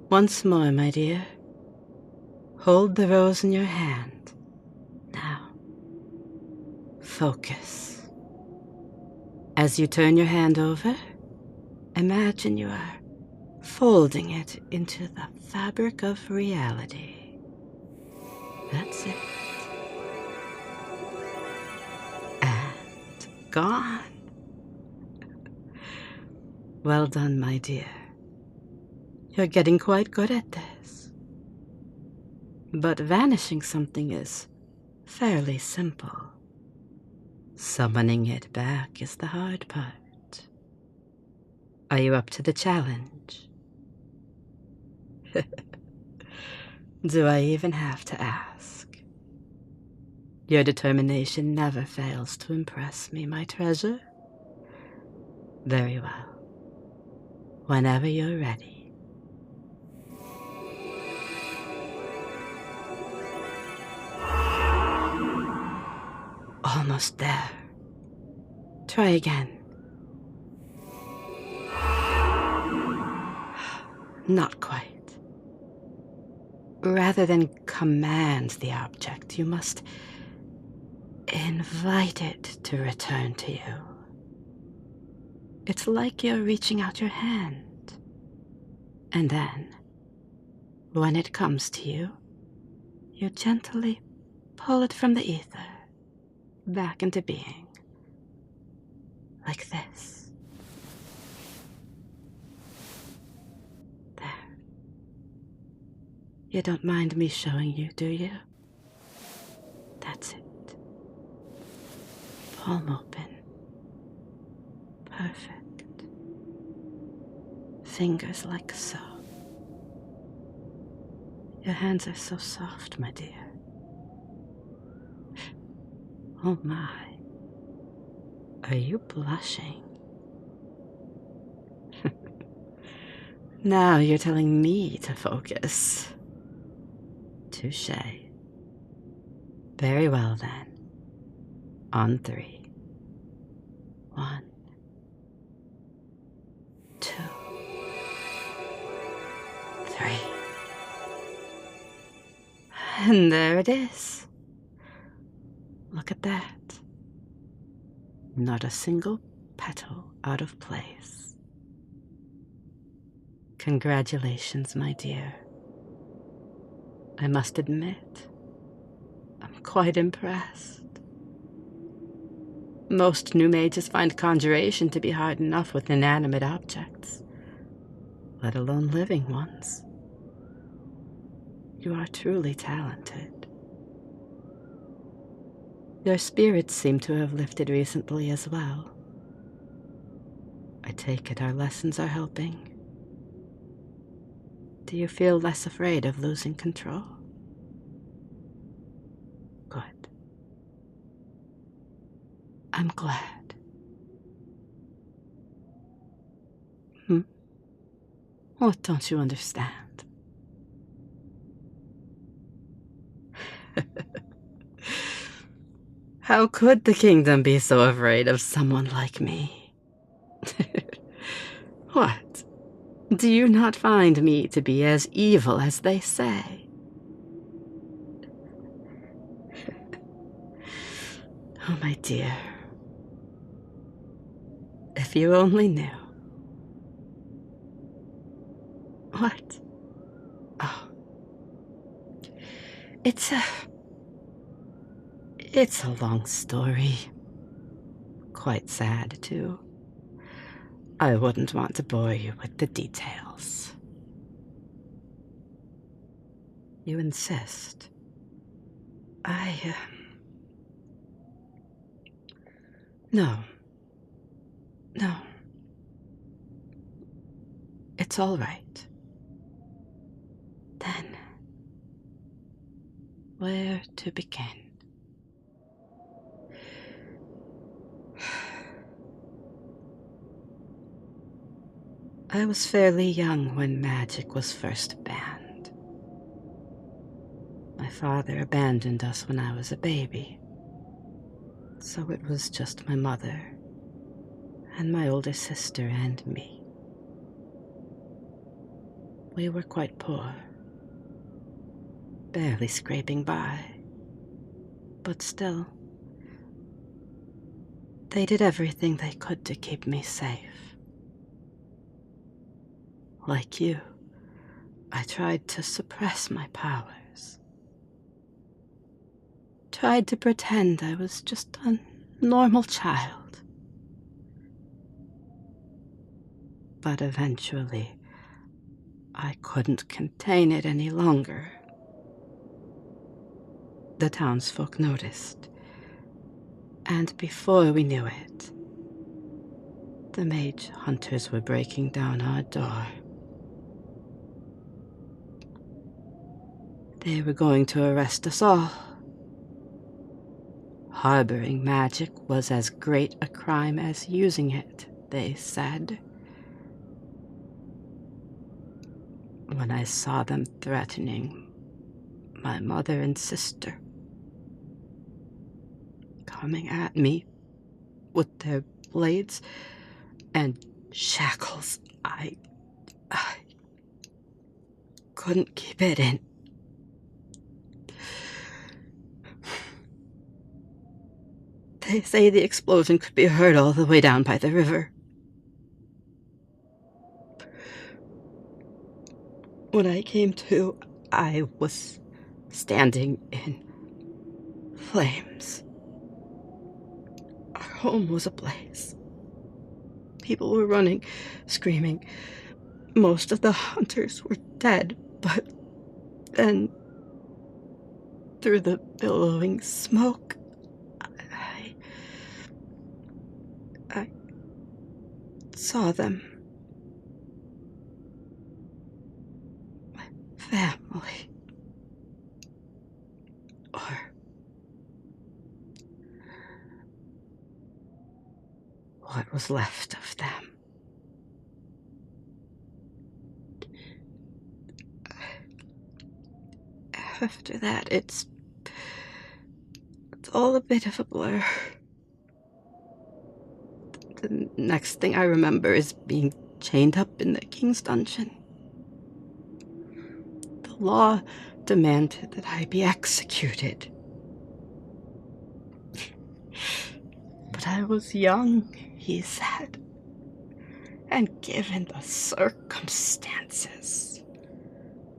Once more, my dear. Hold the rose in your hand. Now, focus. As you turn your hand over, imagine you are folding it into the fabric of reality. That's it. And gone. Well done, my dear. You're getting quite good at this. But vanishing something is fairly simple. Summoning it back is the hard part. Are you up to the challenge? Do I even have to ask? Your determination never fails to impress me, my treasure. Very well. Whenever you're ready. Almost there. Try again. Not quite. Rather than command the object, you must invite it to return to you. It's like you're reaching out your hand. And then, when it comes to you, you gently pull it from the ether, back into being. Like this. There. You don't mind me showing you, do you? That's it. Palm open. Perfect. Fingers like so. Your hands are so soft, my dear. Oh my. Are you blushing? Now you're telling me to focus. Touché. Very well then. On 3. 1, 2, 3. And there it is. Look at that. Not a single petal out of place. Congratulations, my dear. I must admit, I'm quite impressed. Most new mages find conjuration to be hard enough with inanimate objects, let alone living ones. You are truly talented. Your spirits seem to have lifted recently as well. I take it our lessons are helping. Do you feel less afraid of losing control? Good. I'm glad. What don't you understand? How could the kingdom be so afraid of someone like me? What? Do you not find me to be as evil as they say? Oh, my dear. If you only knew. What? Oh. It's a long story. Quite sad, too. I wouldn't want to bore you with the details. You insist. No. No. It's all right. Then, where to begin? I was fairly young when magic was first banned. My father abandoned us when I was a baby, so it was just my mother and my older sister and me. We were quite poor, barely scraping by. But still, they did everything they could to keep me safe. Like you, I tried to suppress my powers. Tried to pretend I was just a normal child. But eventually, I couldn't contain it any longer. The townsfolk noticed, and before we knew it, the Mage Hunters were breaking down our door. They were going to arrest us all. Harboring magic was as great a crime as using it, they said. When I saw them threatening my mother and sister, coming at me with their blades and shackles, I couldn't keep it in. They say the explosion could be heard all the way down by the river. When I came to, I was standing in flames. Our home was ablaze. People were running, screaming. Most of the hunters were dead, but then, through the billowing smoke, I saw them. My family. Or what was left of them. After that, it's all a bit of a blur. The next thing I remember is being chained up in the king's dungeon. The law demanded that I be executed. But I was young, he said, and given the circumstances,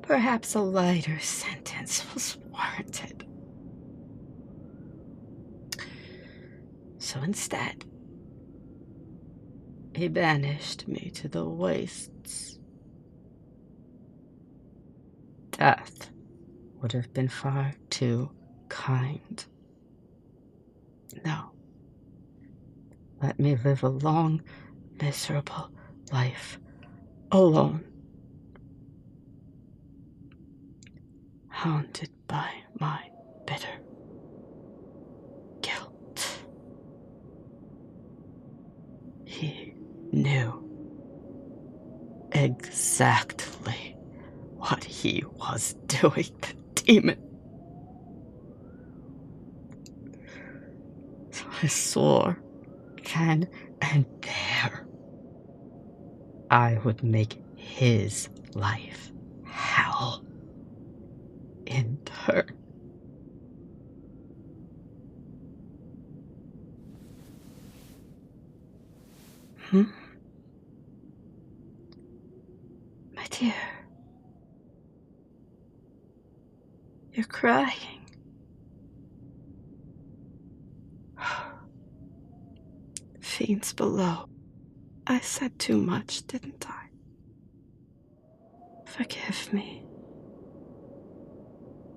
perhaps a lighter sentence was warranted. So instead, he banished me to the wastes. Death would have been far too kind. No. Let me live a long, miserable life alone, haunted by my bitter guilt. He knew exactly what he was doing, the demon. So I swore then and there I would make his life hell in turn. My dear, you're crying. Fiends below. I said too much, didn't I? Forgive me.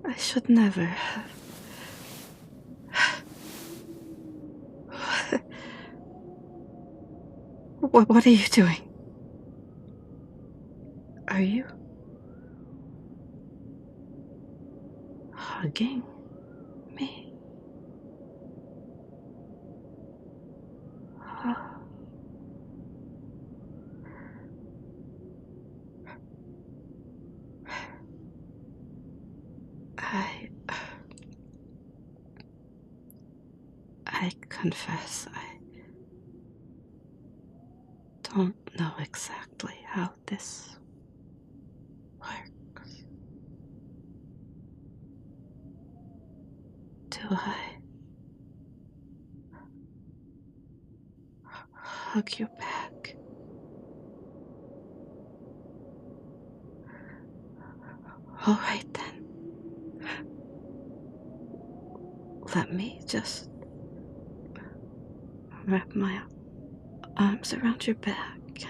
I should never have. What are you doing? Are you hugging me? I confess I don't know exactly how this I hug you back? All right then. Let me just wrap my arms around your back and...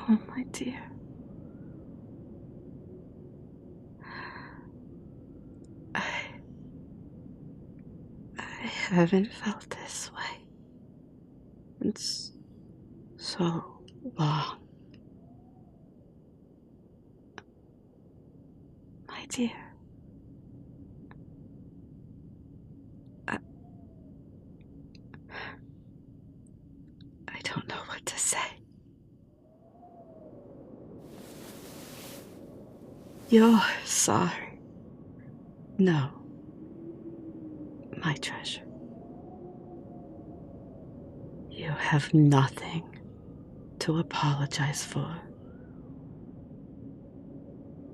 Oh, my dear. I haven't felt this way in so long. My dear. I don't know what to say. You're sorry. No, my treasure. You have nothing to apologize for.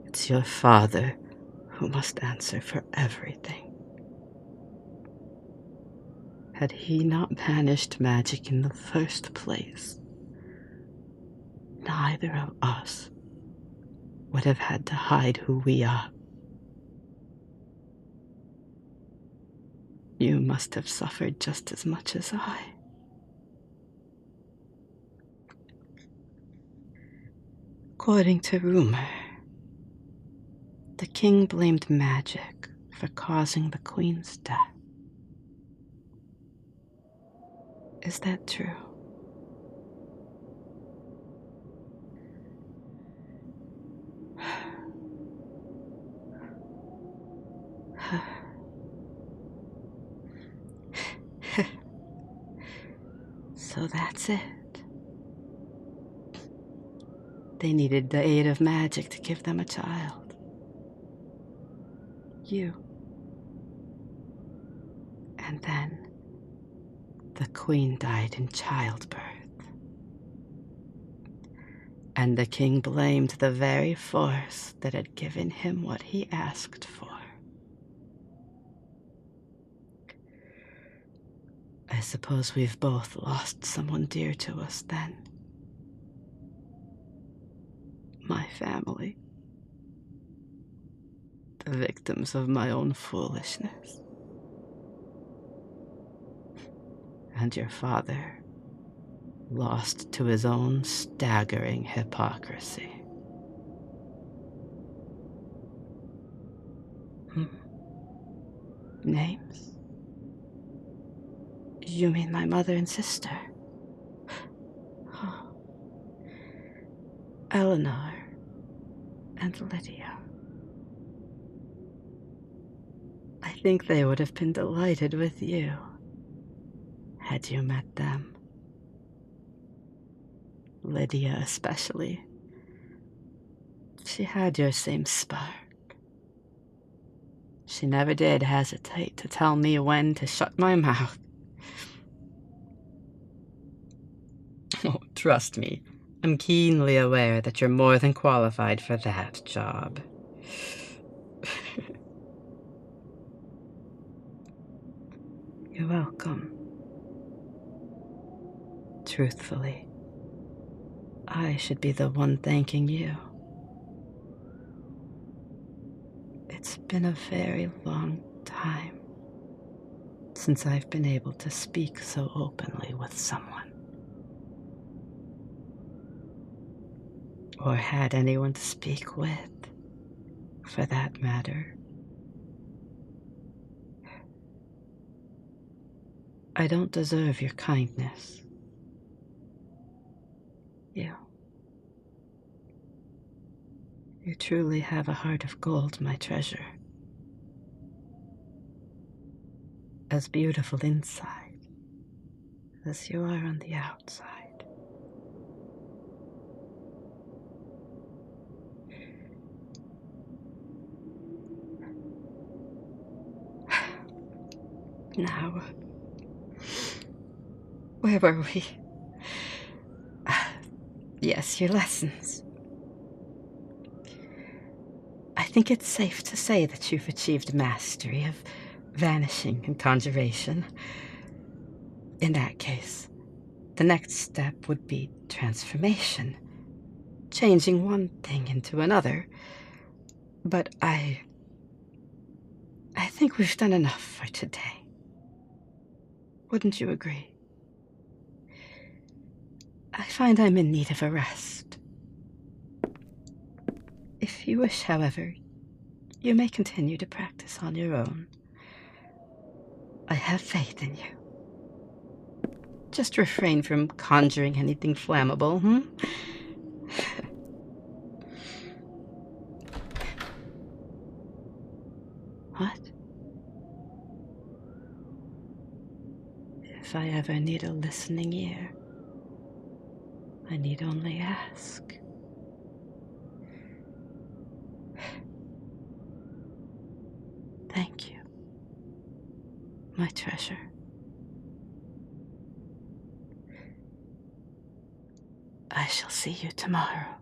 It's your father who must answer for everything. Had he not banished magic in the first place, neither of us would have had to hide who we are. You must have suffered just as much as I. According to rumor, the king blamed magic for causing the queen's death. Is that true? So that's it. They needed the aid of magic to give them a child. You. And then the queen died in childbirth. And the king blamed the very force that had given him what he asked for. I suppose we've both lost someone dear to us then. My family. The victims of my own foolishness. And your father, lost to his own staggering hypocrisy. Names? You mean my mother and sister? Oh. Eleanor and Lydia. I think they would have been delighted with you, had you met them. Lydia especially. She had your same spark. She never did hesitate to tell me when to shut my mouth. Oh, trust me, I'm keenly aware that you're more than qualified for that job. You're welcome. Truthfully, I should be the one thanking you. It's been a very long time since I've been able to speak so openly with someone. Or had anyone to speak with, for that matter. I don't deserve your kindness. You truly have a heart of gold, my treasure. As beautiful inside as you are on the outside. Now, where were we? Yes, your lessons. I think it's safe to say that you've achieved mastery of vanishing and conjuration. In that case, the next step would be transformation, changing one thing into another. But I think we've done enough for today. Wouldn't you agree? I find I'm in need of a rest. If you wish, however, you may continue to practice on your own. I have faith in you. Just refrain from conjuring anything flammable, What? If I ever need a listening ear, I need only ask. Thank you, my treasure. I shall see you tomorrow.